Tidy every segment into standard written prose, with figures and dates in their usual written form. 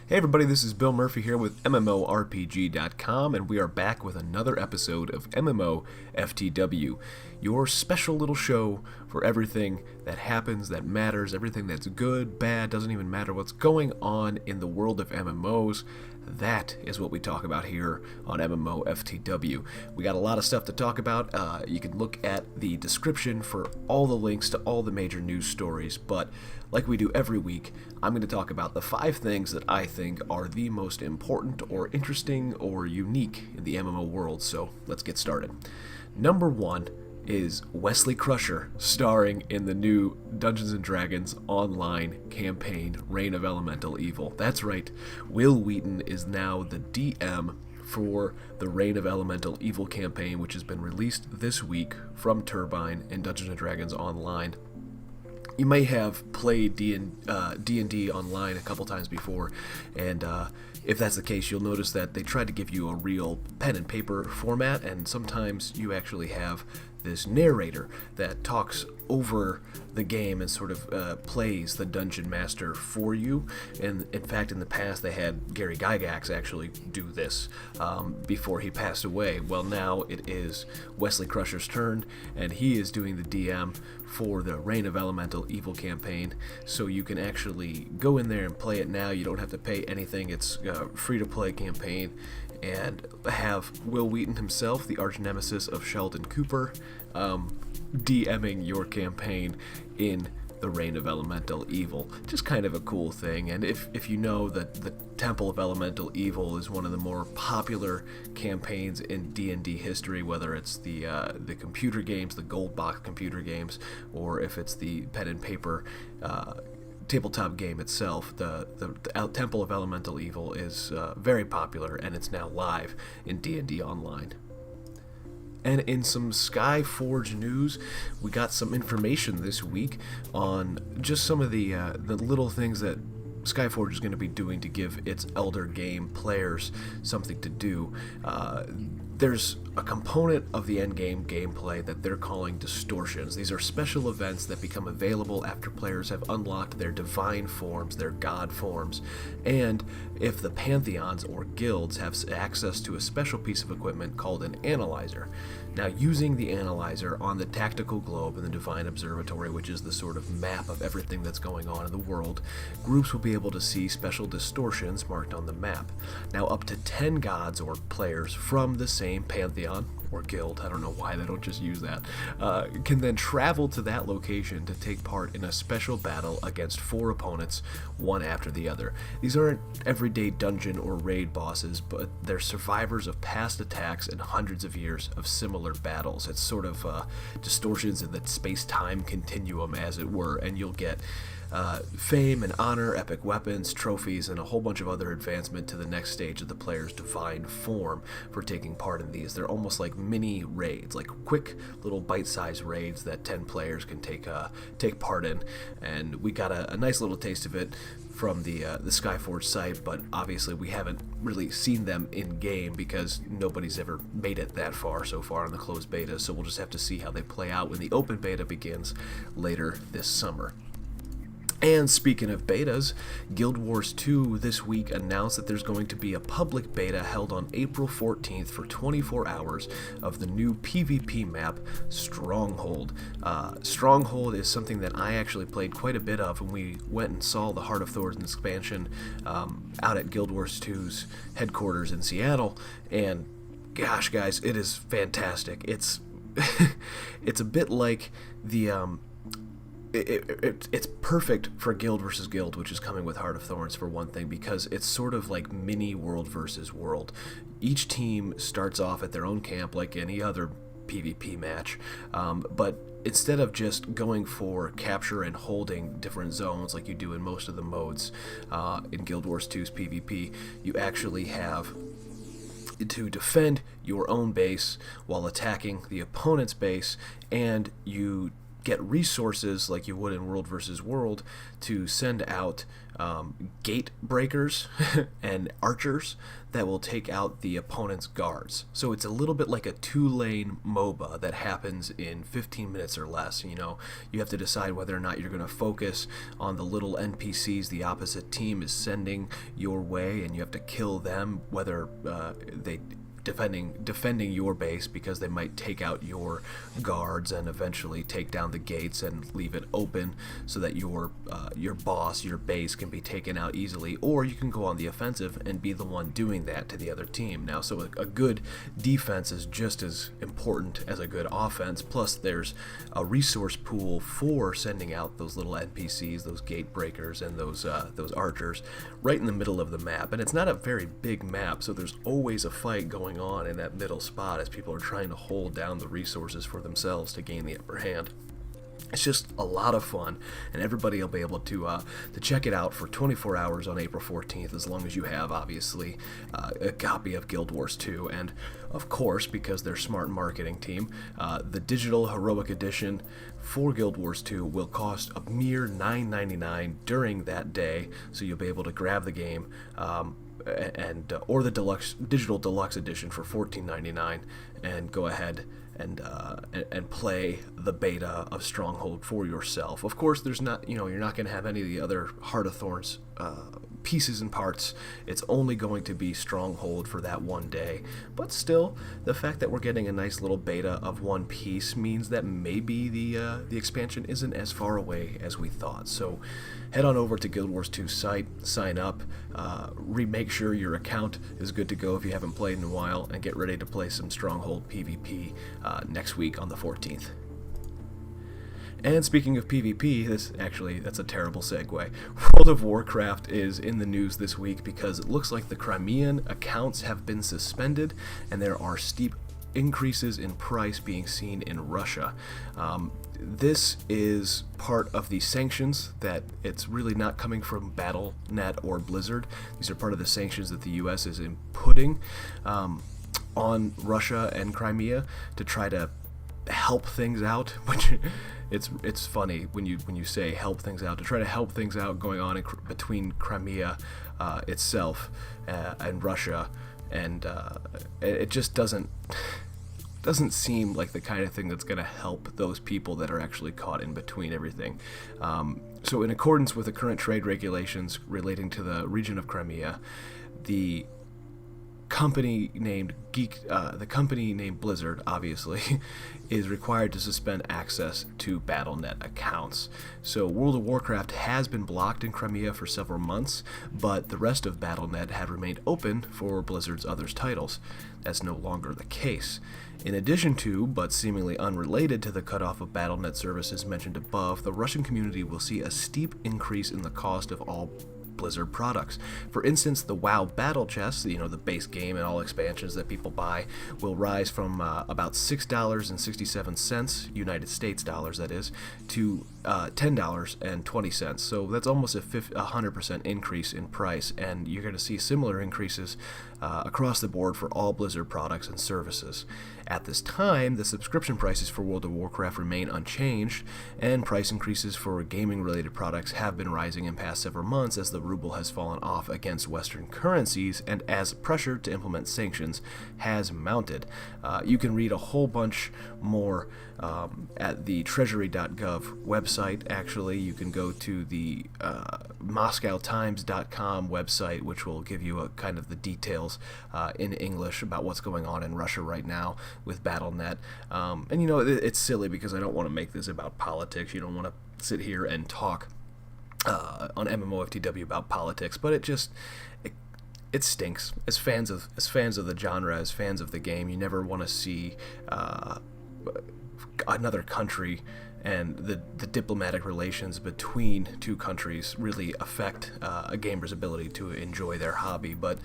Hey everybody, this is Bill Murphy here with MMORPG.com, and we are back with another episode of MMOFTW, your special little show for everything that happens, that matters, everything that's good, bad, doesn't even matter what's going on in the world of MMOs. That is what we talk about here on MMOFTW. We got a lot of stuff to talk about. You can look at the description for all the links to all the major news stories, but like we do every week, I'm going to talk about the 5 things that I think are the most important or interesting or unique in the MMO world, so let's get started. Number 1 is Wesley Crusher starring in the new Dungeons & Dragons Online campaign, Reign of Elemental Evil. That's right, Wheaton is now the DM for the Reign of Elemental Evil campaign, which has been released this week from Turbine and Dungeons & Dragons Online. You may have played D&D Online a couple times before, and if that's the case, you'll notice that they tried to give you a real pen and paper format, and sometimes you actually have this narrator that talks over the game and sort of plays the dungeon master for you. And in fact, in the past, they had Gary Gygax actually do this before he passed away. Well, now it is Wesley Crusher's turn, and he is doing the DM for the Reign of Elemental Evil campaign, so you can actually go in there and play it now. You don't have to pay anything. It's a free-to-play campaign, and have Will Wheaton himself, the arch nemesis of Sheldon Cooper, DMing your campaign in the Reign of Elemental Evil. Just kind of a cool thing. And if you know that the Temple of Elemental Evil is one of the more popular campaigns in D&D history, whether it's the computer games, the gold box computer games, or if it's the pen and paper tabletop game itself, the Temple of Elemental Evil is very popular, and it's now live in D&D Online. And in some Skyforge news, we got some information this week on just some of the little things that Skyforge is going to be doing to give its Elder Game players something to do. There's a component of the endgame gameplay that they're calling Distortions. These are special events that become available after players have unlocked their divine forms, their god forms, and if the pantheons or guilds have access to a special piece of equipment called an analyzer. Now, using the analyzer on the tactical globe in the Divine Observatory, which is the sort of map of everything that's going on in the world, groups will be able to see special distortions marked on the map. Now, up to 10 gods or players from the same pantheon or guild, I don't know why they don't just use that, can then travel to that location to take part in a special battle against 4 opponents, one after the other. These aren't everyday dungeon or raid bosses, but they're survivors of past attacks and hundreds of years of similar battles. It's sort of distortions in the space-time continuum, as it were, and you'll get fame and honor, epic weapons, trophies, and a whole bunch of other advancement to the next stage of the player's divine form for taking part in these. They're almost like mini raids, like quick little bite-sized raids that 10 players can take part in. And we got a nice little taste of it from the Skyforge site, but obviously we haven't really seen them in game because nobody's ever made it that far so far in the closed beta, so we'll just have to see how they play out when the open beta begins later this summer. And speaking of betas, Guild Wars 2 this week announced that there's going to be a public beta held on April 14th for 24 hours of the new PvP map, Stronghold. Stronghold is something that I actually played quite a bit of when we went and saw the Heart of Thor's expansion out at Guild Wars 2's headquarters in Seattle, and gosh guys, it is fantastic. It's it's a bit like the it's perfect for Guild versus Guild, which is coming with Heart of Thorns for one thing, because it's sort of like mini world versus world. Each team starts off at their own camp like any other PvP match, but instead of just going for capture and holding different zones like you do in most of the modes in Guild Wars 2's PvP, you actually have to defend your own base while attacking the opponent's base, and you get resources like you would in World versus World to send out gate breakers and archers that will take out the opponent's guards. So it's a little bit like a 2-lane MOBA that happens in 15 minutes or less. You know, you have to decide whether or not you're going to focus on the little NPCs the opposite team is sending your way, and you have to kill them, whether they defending your base, because they might take out your guards and eventually take down the gates and leave it open so that your boss, your base, can be taken out easily. Or you can go on the offensive and be the one doing that to the other team. Now, so a good defense is just as important as a good offense. Plus, there's a resource pool for sending out those little NPCs, those gate breakers, and those archers right in the middle of the map. And it's not a very big map, so there's always a fight going on in that middle spot as people are trying to hold down the resources for themselves to gain the upper hand. It's just a lot of fun, and everybody will be able to check it out for 24 hours on April 14th, as long as you have, obviously, a copy of Guild Wars 2. And, of course, because they're smart marketing team, the digital Heroic Edition for Guild Wars 2 will cost a mere $9.99 during that day, so you'll be able to grab the game, or the digital deluxe edition for $14.99, and go ahead and play the beta of Stronghold for yourself. Of course, there's not, you're not going to have any of the other Heart of Thorns pieces and parts. It's only going to be Stronghold for that one day. But still, the fact that we're getting a nice little beta of one piece means that maybe the expansion isn't as far away as we thought. So head on over to Guild Wars 2 site, sign up, make sure your account is good to go if you haven't played in a while, and get ready to play some Stronghold PvP next week on the 14th. And speaking of PvP, that's a terrible segue. World of Warcraft is in the news this week because it looks like the Crimean accounts have been suspended, and there are steep increases in price being seen in Russia. This is part of the sanctions that it's really not coming from BattleNet or Blizzard. These are part of the sanctions that the U.S. is putting on Russia and Crimea to try to help things out, which it's funny when you say help things out, to try to help things out going on between Crimea itself and Russia, and it just doesn't seem like the kind of thing that's going to help those people that are actually caught in between everything. So in accordance with the current trade regulations relating to the region of Crimea, the company named Blizzard, obviously, is required to suspend access to BattleNet accounts. So World of Warcraft has been blocked in Crimea for several months, but the rest of BattleNet had remained open for Blizzard's other titles. That's no longer the case. In addition to, but seemingly unrelated to the cutoff of BattleNet services mentioned above, the Russian community will see a steep increase in the cost of all Blizzard products. For instance, the WoW Battle Chest, the base game and all expansions that people buy, will rise from about $6.67, United States dollars that is, to $10.20. So that's almost a 100% increase in price, and you're going to see similar increases across the board for all Blizzard products and services. At this time, the subscription prices for World of Warcraft remain unchanged, and price increases for gaming-related products have been rising in past several months as the ruble has fallen off against Western currencies and as pressure to implement sanctions has mounted. You can read a whole bunch more at the treasury.gov website. Actually, you can go to the MoscowTimes.com website, which will give you a kind of the details in English about what's going on in Russia right now with BattleNet. And it's silly because I don't want to make this about politics. You don't want to sit here and talk on MMOFTW about politics, but it stinks. As fans of the genre, as fans of the game, you never want to see another country and the diplomatic relations between two countries really affect a gamer's ability to enjoy their hobby. But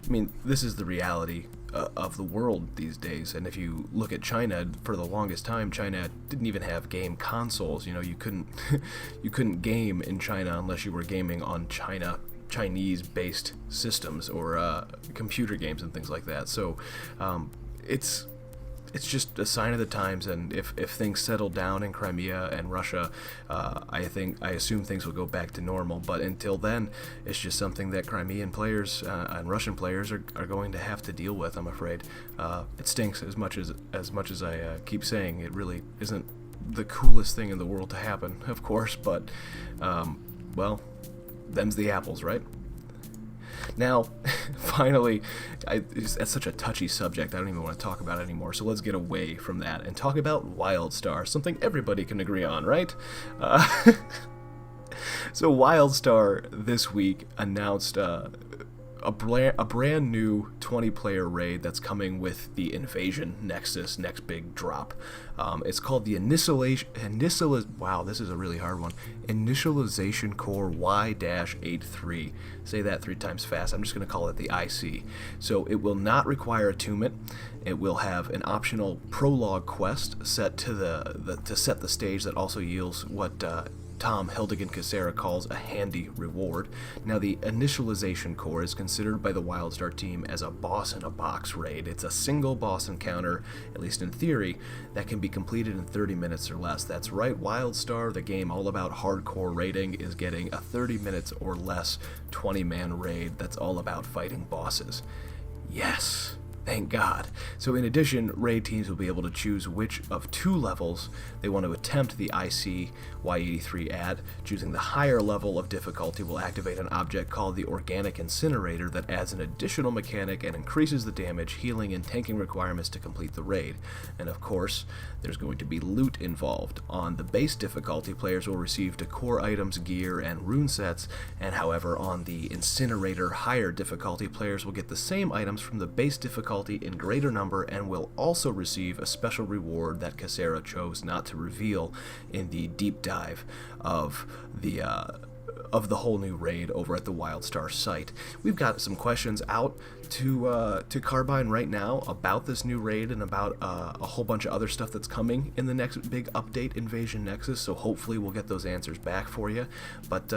I mean, this is the reality of the world these days. And if you look at China, for the longest time, China didn't even have game consoles. You couldn't game in China unless you were gaming on Chinese-based systems or computer games and things like that. So it's it's just a sign of the times, and if things settle down in Crimea and Russia, I assume things will go back to normal. But until then, it's just something that Crimean players and Russian players are going to have to deal with, I'm afraid. It stinks as much as I keep saying. It really isn't the coolest thing in the world to happen, of course, but well, them's the apples, right? Now, finally, that's such a touchy subject, I don't even want to talk about it anymore, so let's get away from that and talk about WildStar, something everybody can agree on, right? So WildStar this week announced a brand new 20-player raid that's coming with the Invasion Nexus next big drop. It's called the wow, this is a really hard one. Initialization Core Y-83. Say that 3 times fast. I'm just going to call it the IC. So it will not require attunement. It will have an optional prologue quest set to set the stage that also yields what Tom Hildegen-Casera calls a handy reward. Now, the Initialization Core is considered by the WildStar team as a boss-in-a-box raid. It's a single boss encounter, at least in theory, that can be completed in 30 minutes or less. That's right, WildStar, the game all about hardcore raiding, is getting a 30 minutes or less 20-man raid that's all about fighting bosses. Yes! Thank God. So in addition, raid teams will be able to choose which of 2 levels they want to attempt the IC Y83 at. Choosing the higher level of difficulty will activate an object called the Organic Incinerator that adds an additional mechanic and increases the damage, healing, and tanking requirements to complete the raid. And of course, there's going to be loot involved. On the base difficulty, players will receive decor items, gear, and rune sets, and however, on the Incinerator higher difficulty, players will get the same items from the base difficulty in greater number and will also receive a special reward that Casera chose not to reveal in the deep dive of the whole new raid over at the WildStar site. We've got some questions out to Carbine right now about this new raid and about a whole bunch of other stuff that's coming in the next big update, Invasion Nexus, so hopefully we'll get those answers back for you. But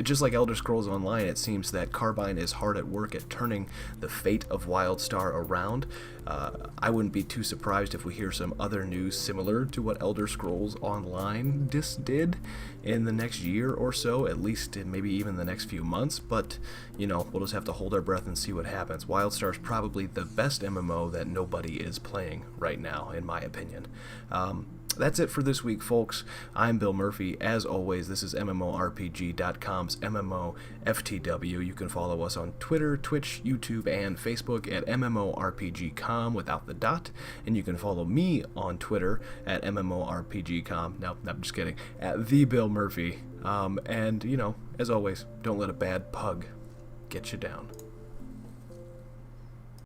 just like Elder Scrolls Online, it seems that Carbine is hard at work at turning the fate of WildStar around. I wouldn't be too surprised if we hear some other news similar to what Elder Scrolls Online did in the next year or so, at least in maybe even the next few months, but we'll just have to hold our breath and see what happens. WildStar is probably the best MMO that nobody is playing right now, in my opinion. That's it for this week, folks. I'm Bill Murphy. As always, this is MMORPG.com's MMOFTW. You can follow us on Twitter, Twitch, YouTube, and Facebook at MMORPG.com without the dot. And you can follow me on Twitter at MMORPG.com. No, I'm just kidding. At the Bill Murphy. And, as always, don't let a bad pug get you down.